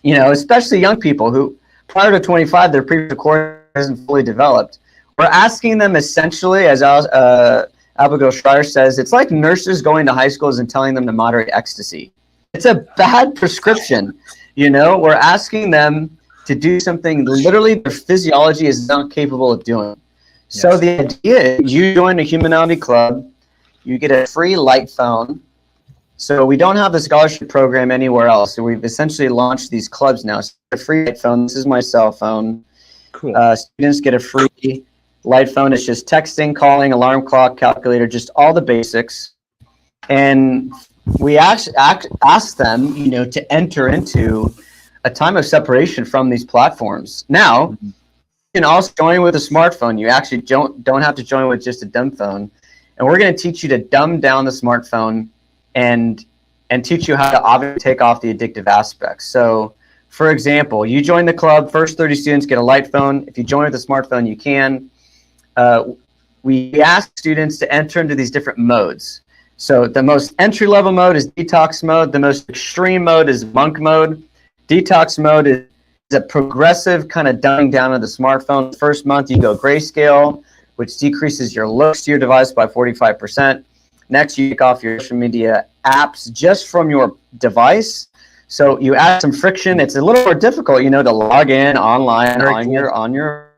especially young people who prior to 25, their prefrontal cortex isn't fully developed. We're asking them essentially, as Abigail Schreier says, it's like nurses going to high schools and telling them to moderate ecstasy. It's a bad prescription. We're asking them to do something literally their physiology is not capable of doing. Yes. So the idea is you join a Humanality club, you get a free light phone. So we don't have the scholarship program anywhere else. So we've essentially launched these clubs now. So a free light phone. This is my cell phone. Cool. Students get a free light phone. It's just texting, calling, alarm clock, calculator, just all the basics. And we ask them, to enter into a time of separation from these platforms. Now, you can also join with a smartphone. You actually don't have to join with just a dumb phone. And we're going to teach you to dumb down the smartphone and teach you how to obviously take off the addictive aspects. So, for example, you join the club, first 30 students get a light phone. If you join with a smartphone, you can. We ask students to enter into these different modes. So the most entry-level mode is detox mode. The most extreme mode is monk mode. Detox mode is a progressive kind of dumbing down of the smartphone. First month, you go grayscale, which decreases your looks to your device by 45%. Next, you take off your social media apps just from your device. So you add some friction. It's a little more difficult, to log in online on your.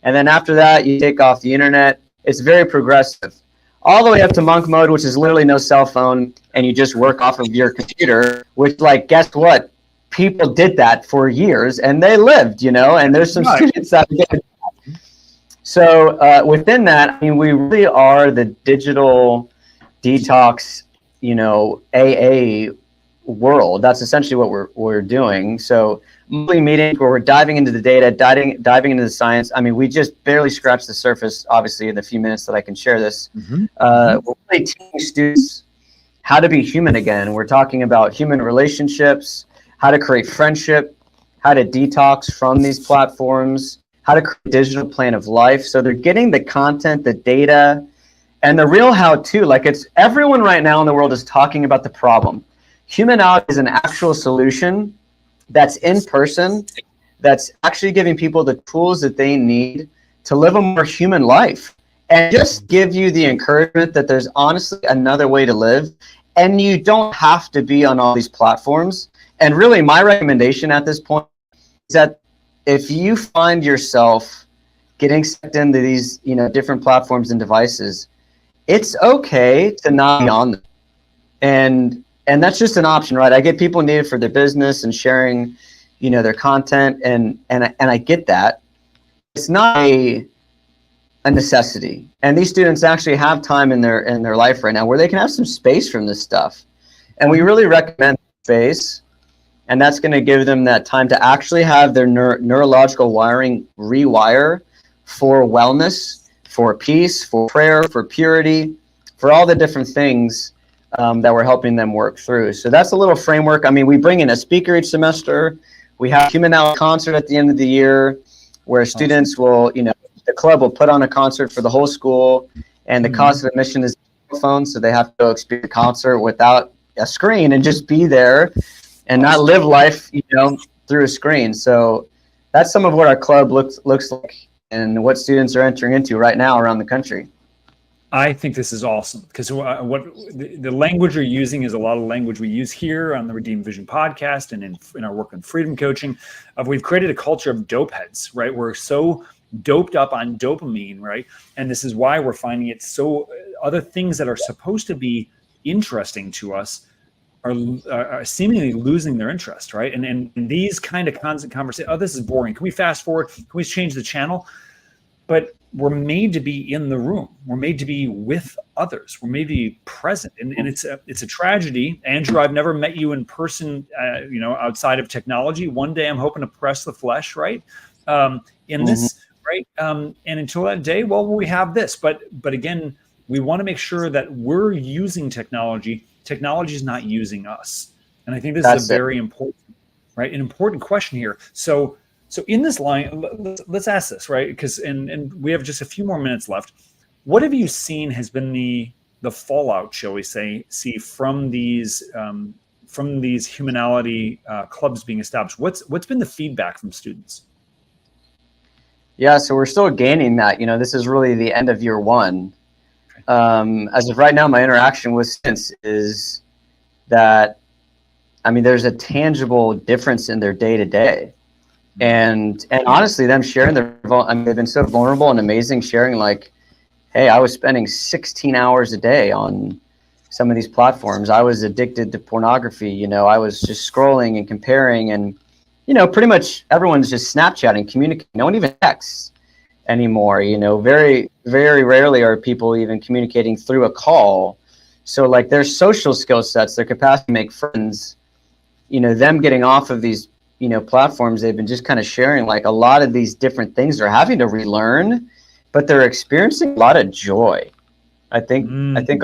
And then after that, you take off the internet. It's very progressive. All the way up to monk mode, which is literally no cell phone, and you just work off of your computer, which, guess what? People did that for years, and they lived, and there's some students that did it. So within that, we really are the digital detox, AA world. That's essentially what we're doing. So monthly meetings where we're diving into the data, diving into the science. We just barely scratched the surface, obviously, in the few minutes that I can share this. We're really teaching students how to be human again. We're talking about human relationships, how to create friendship, how to detox from these platforms, how to create a digital plan of life. So they're getting the content, the data, and the real how-to. It's everyone right now in the world is talking about the problem. Humanality is an actual solution that's in person, that's actually giving people the tools that they need to live a more human life, and just give you the encouragement that there's honestly another way to live, and you don't have to be on all these platforms. And really, my recommendation at this point is that if you find yourself getting sucked into these, different platforms and devices, it's okay to not be on them. And that's just an option, right? I get people need it for their business and sharing, their content, and I get that. It's not a necessity. And these students actually have time in their life right now where they can have some space from this stuff. And we really recommend space. And that's going to give them that time to actually have their neurological wiring rewire for wellness, for peace, for prayer, for purity, for all the different things that we're helping them work through. So that's a little framework. I mean, we bring in a speaker each semester. We have Humanality concert at the end of the year where students will, the club will put on a concert for the whole school, and the cost of admission is phone, so they have to go experience a concert without a screen and just be there and not live life, through a screen. So that's some of what our club looks like and what students are entering into right now around the country. I think this is awesome because what the language you're using is a lot of language we use here on the Redeemed Vision podcast and in our work on freedom coaching. We've created a culture of dope heads, right? We're so doped up on dopamine, right? And this is why we're finding it so other things that are supposed to be interesting to us are seemingly losing their interest, right? And these kind of constant conversations, oh, this is boring. Can we fast forward? Can we change the channel? But we're made to be in the room. We're made to be with others. We're made to be present. And it's a tragedy. Andrew, I've never met you in person, outside of technology. One day I'm hoping to press the flesh, right? In this, right? And until that day, well, we have this. But again, we want to make sure that we're using technology. Technology is not using us. And I think this is a very important, right? An important question here. So in this line, let's ask this, right? Because and we have just a few more minutes left. What have you seen has been the fallout, shall we say, from these Humanality clubs being established? What's been the feedback from students? Yeah, so we're still gaining that. This is really the end of year one. As of right now, my interaction with students is that, there's a tangible difference in their day to day. And honestly, them sharing they've been so vulnerable and amazing, sharing like, hey, I was spending 16 hours a day on some of these platforms. I was addicted to pornography. I was just scrolling and comparing, and pretty much everyone's just Snapchatting, communicating. No one even texts anymore. Very, very rarely are people even communicating through a call. So like their social skill sets, their capacity to make friends, them getting off of these platforms, they've been just kind of sharing like a lot of these different things they're having to relearn, but they're experiencing a lot of joy. I think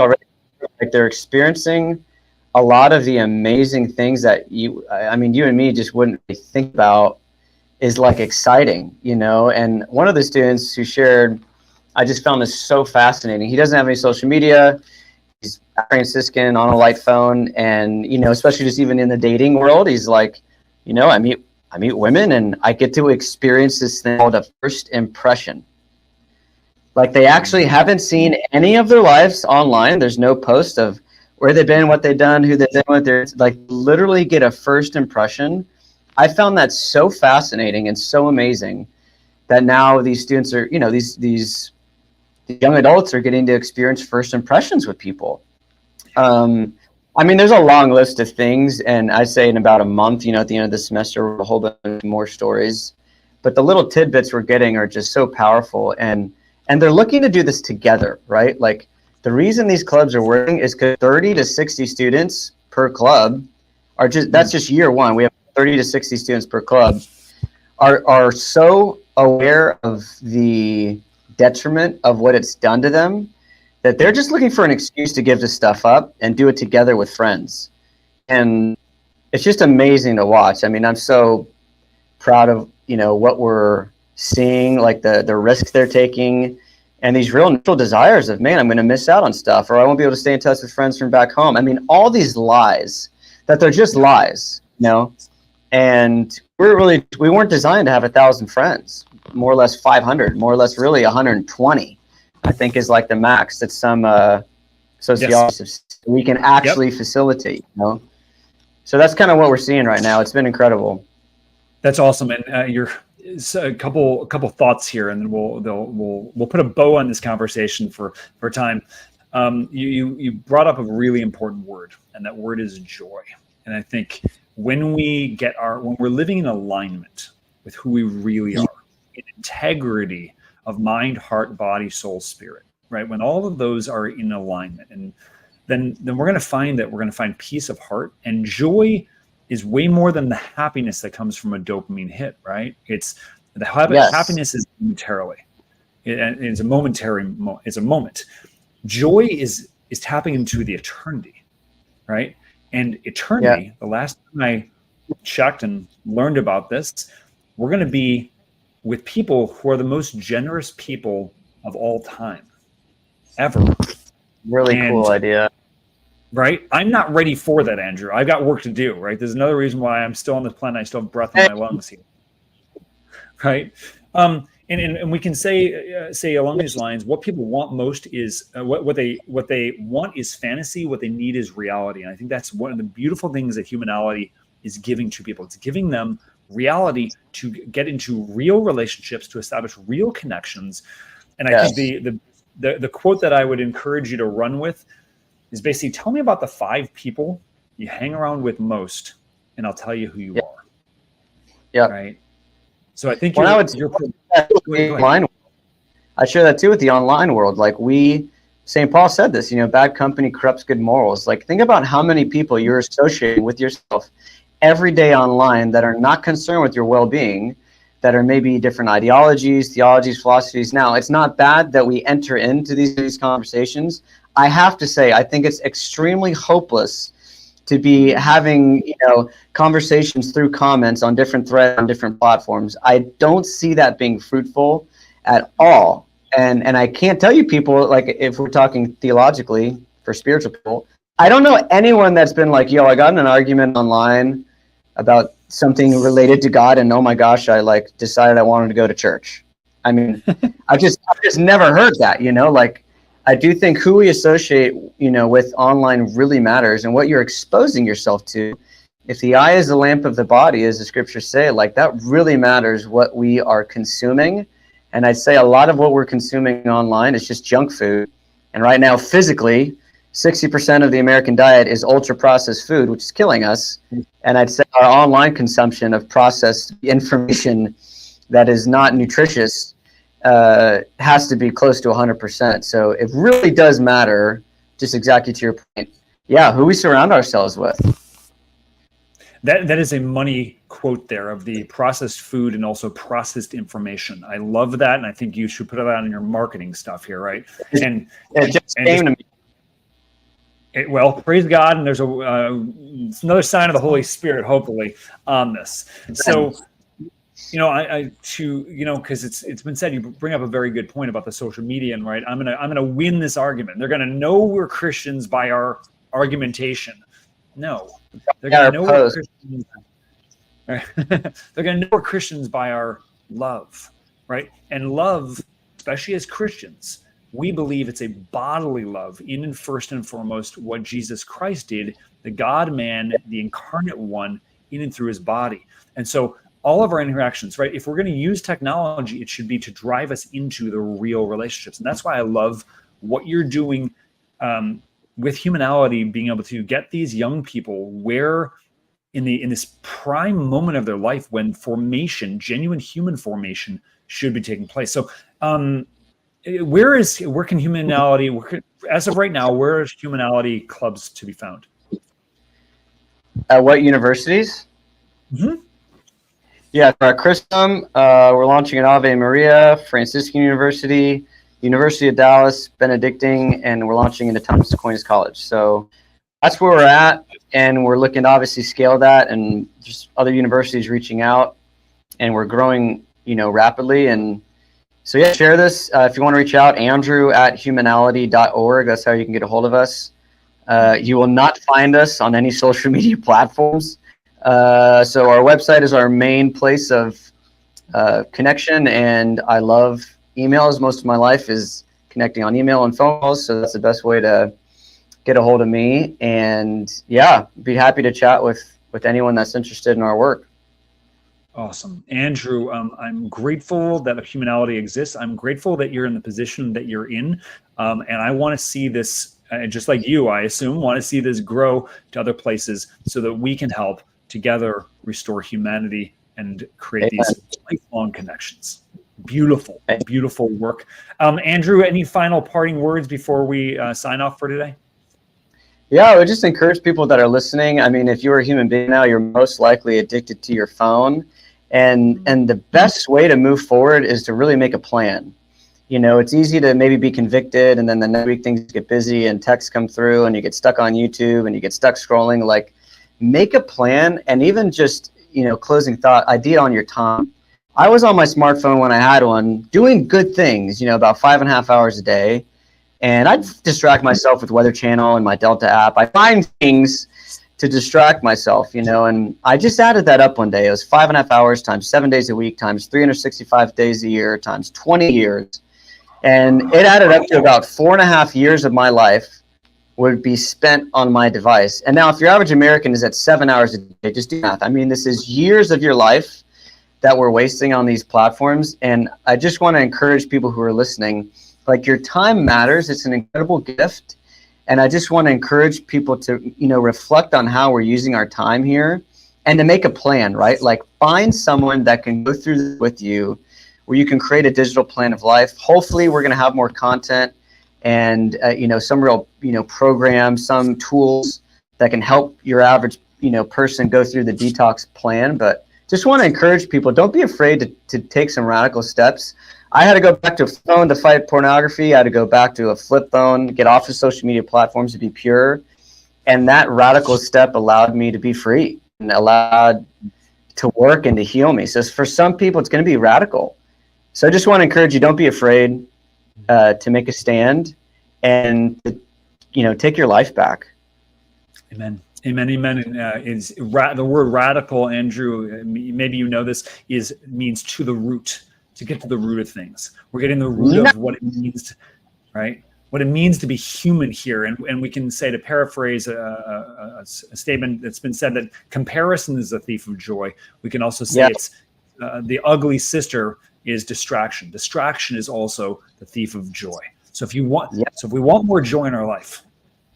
already, like they're experiencing a lot of the amazing things that you and me just wouldn't really think about is like exciting, and one of the students who shared, I just found this so fascinating. He doesn't have any social media. He's Franciscan on a light phone, and especially just even in the dating world, he's like, I meet women and I get to experience this thing called a first impression. Like they actually haven't seen any of their lives online. There's no post of where they've been, what they've done, who they've been with. They're like literally get a first impression. I found that so fascinating and so amazing that now these students are, these young adults are getting to experience first impressions with people. There's a long list of things, and I say in about a month, at the end of the semester, we'll hold up more stories. But the little tidbits we're getting are just so powerful, and they're looking to do this together, right? Like the reason these clubs are working is because 30 to 60 students per club that's just year one. We have 30 to 60 students per club are so aware of the detriment of what it's done to them that they're just looking for an excuse to give this stuff up and do it together with friends. And it's just amazing to watch. I'm so proud of, what we're seeing, like the risks they're taking and these real natural desires of, man, I'm going to miss out on stuff, or I won't be able to stay in touch with friends from back home. All these lies that they're just lies, and we weren't designed to have 1,000 friends, more or less 500, more or less really 120. I think is like the max that some sociologists we can actually facilitate. So that's kind of what we're seeing right now. It's been incredible. That's awesome, and you're a couple thoughts here, and then we'll put a bow on this conversation for time. You brought up a really important word, and that word is joy. And I think when we're living in alignment with who we really are, in integrity of mind, heart, body, soul, spirit, right? When all of those are in alignment, and then we're going to find peace of heart and joy. is way more than the happiness that comes from a dopamine hit, right? It's the Yes. happiness is momentarily. It's a momentary. It's a moment. Joy is tapping into the eternity, right? And eternity. The last time I checked and learned about this, we're going to be with people who are the most generous people of all time, ever. Really cool idea. Right? I'm not ready for that, Andrew. I've got work to do, right? There's another reason why I'm still on this planet. I still have breath in my lungs here, right? And we can say along these lines, what people want most is what they want is fantasy. What they need is reality. And I think that's one of the beautiful things that Humanality is giving to people. It's giving them reality to get into real relationships, to establish real connections. And I think the quote that I would encourage you to run with is basically, tell me about the 5 people you hang around with most, and I'll tell you who you are. Yeah. Right. So I think I share that too with the online world. Like St. Paul said this, bad company corrupts good morals. Like, think about how many people you're associating with yourself every day online that are not concerned with your well-being, that are maybe different ideologies, theologies, philosophies. Now, it's not bad that we enter into these conversations. I have to say, I think it's extremely hopeless to be having, conversations through comments on different threads on different platforms. I don't see that being fruitful at all. And I can't tell you people, like, if we're talking theologically for spiritual people, I don't know anyone that's been like, I got in an argument online about something related to God, and oh my gosh, I decided I wanted to go to church. I mean, I've just never heard that, like, I do think who we associate, with online really matters, and what you're exposing yourself to. If the eye is the lamp of the body, as the scriptures say, like, that really matters what we are consuming. And I'd say a lot of what we're consuming online is just junk food. And right now, physically, 60% of the American diet is ultra processed food, which is killing us. And I'd say our online consumption of processed information that is not nutritious has to be close to 100%. So it really does matter, just exactly to your point, who we surround ourselves with. That is a money quote there of the processed food and also processed information. I love that, and I think you should put that on your marketing stuff here, right? And it just came to me. Well, praise God, and there's it's another sign of the Holy Spirit, hopefully, on this. So, because it's been said, you bring up a very good point about the social media, and right, I'm gonna win this argument. They're gonna know we're Christians by our argumentation. No, they're gonna know we're Christians. They're gonna know we're Christians by our love, right? And love, especially as Christians, we believe it's a bodily love, in and first and foremost what Jesus Christ did, the God-man, the incarnate one, in and through his body. And so all of our interactions, right, if we're going to use technology, it should be to drive us into the real relationships. And that's why I love what you're doing with Humanality, being able to get these young people where in this prime moment of their life when formation, genuine human formation, should be taking place. So where can Humanality, as of right now, where is Humanality clubs to be found? At what universities? Mm-hmm. Yeah, Christendom, we're launching at Ave Maria, Franciscan University, University of Dallas, Benedictine, and we're launching into Thomas Aquinas College. So that's where we're at, and we're looking to obviously scale that, and just other universities reaching out, and we're growing, rapidly. And so share this if you want to reach out. Andrew@humanality.org. That's how you can get a hold of us. You will not find us on any social media platforms. So our website is our main place of connection, and I love emails. Most of my life is connecting on email and phone calls, so that's the best way to get a hold of me. And be happy to chat with anyone that's interested in our work. Awesome. Andrew, I'm grateful that Humanality exists. I'm grateful that you're in the position that you're in, and I want to see this, just like you, I assume, want to see this grow to other places so that we can help together restore humanity and create these lifelong connections. Beautiful, beautiful work. Andrew, any final parting words before we sign off for today? Yeah, I would just encourage people that are listening. I mean, if you're a human being now, you're most likely addicted to your phone. And the best way to move forward is to really make a plan. You know, it's easy to maybe be convicted, and then the next week things get busy and texts come through and you get stuck on YouTube and you get stuck scrolling. Like, make a plan, and even just, you know, closing thought idea on your time. I was on my smartphone when I had one doing good things, you know, about 5.5 hours a day. And I'd distract myself with Weather Channel and my Delta app. I find things to distract myself, you know, and I just added that up one day. It was 5.5 hours times 7 days a week times 365 days a year times 20 years. And it added up to about 4.5 years of my life would be spent on my device. And now if your average American is at 7 hours a day, just do math. I mean, this is years of your life that we're wasting on these platforms. And I just want to encourage people who are listening, like, your time matters. It's an incredible gift. And I just want to encourage people to, you know, reflect on how we're using our time here and to make a plan, right? Like, find someone that can go through this with you, where you can create a digital plan of life. Hopefully we're going to have more content and, you know, some real, you know, programs, some tools that can help your average, you know, person go through the detox plan. But just want to encourage people, don't be afraid to take some radical steps. I had to go back to a phone to fight pornography. I had to go back to a flip phone, get off the social media platforms to be pure. And that radical step allowed me to be free and allowed to work and to heal me. So for some people, it's going to be radical. So I just want to encourage you, don't be afraid to make a stand and, you know, take your life back. Amen. Amen. Amen. And the word radical, Andrew, maybe you know this, means to the root. To get to the root of things. We're getting the root of what it means, right? What it means to be human here. And we can say, to paraphrase a statement that's been said, that comparison is a thief of joy. We can also say it's the ugly sister is distraction. Distraction is also the thief of joy. So if we want more joy in our life,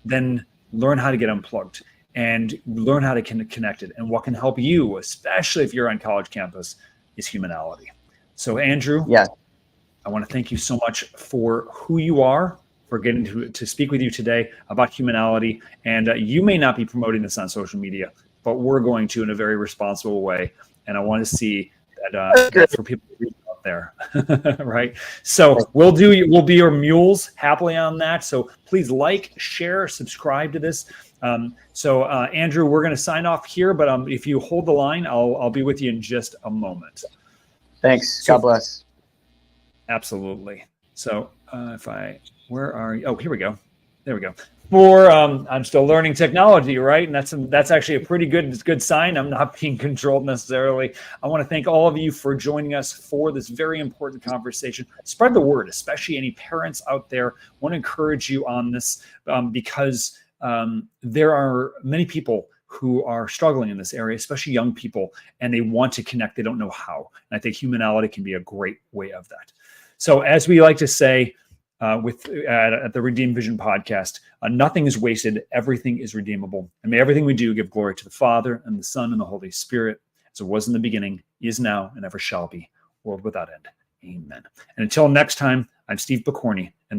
then learn how to get unplugged and learn how to get connected. And what can help you, especially if you're on college campus, is Humanality. So Andrew, I want to thank you so much for who you are, for getting to speak with you today about Humanality. And you may not be promoting this on social media, but we're going to in a very responsible way. And I want to see that for people to read out there, right? So we'll be your mules happily on that. So please like, share, subscribe to this. Andrew, we're going to sign off here, but if you hold the line, I'll be with you in just a moment. Thanks. God bless. Absolutely. So where are you? Oh, here we go. There we go. I'm still learning technology, right? And that's actually a pretty good sign. I'm not being controlled necessarily. I want to thank all of you for joining us for this very important conversation. Spread the word, especially any parents out there. I want to encourage you on this because there are many people who are struggling in this area, especially young people, and they want to connect. They don't know how. And I think Humanality can be a great way of that. So as we like to say at the Redeemed Vision podcast, nothing is wasted. Everything is redeemable. And may everything we do give glory to the Father and the Son and the Holy Spirit, as it was in the beginning, is now, and ever shall be, world without end. Amen. And until next time, I'm Steve Pokorny, and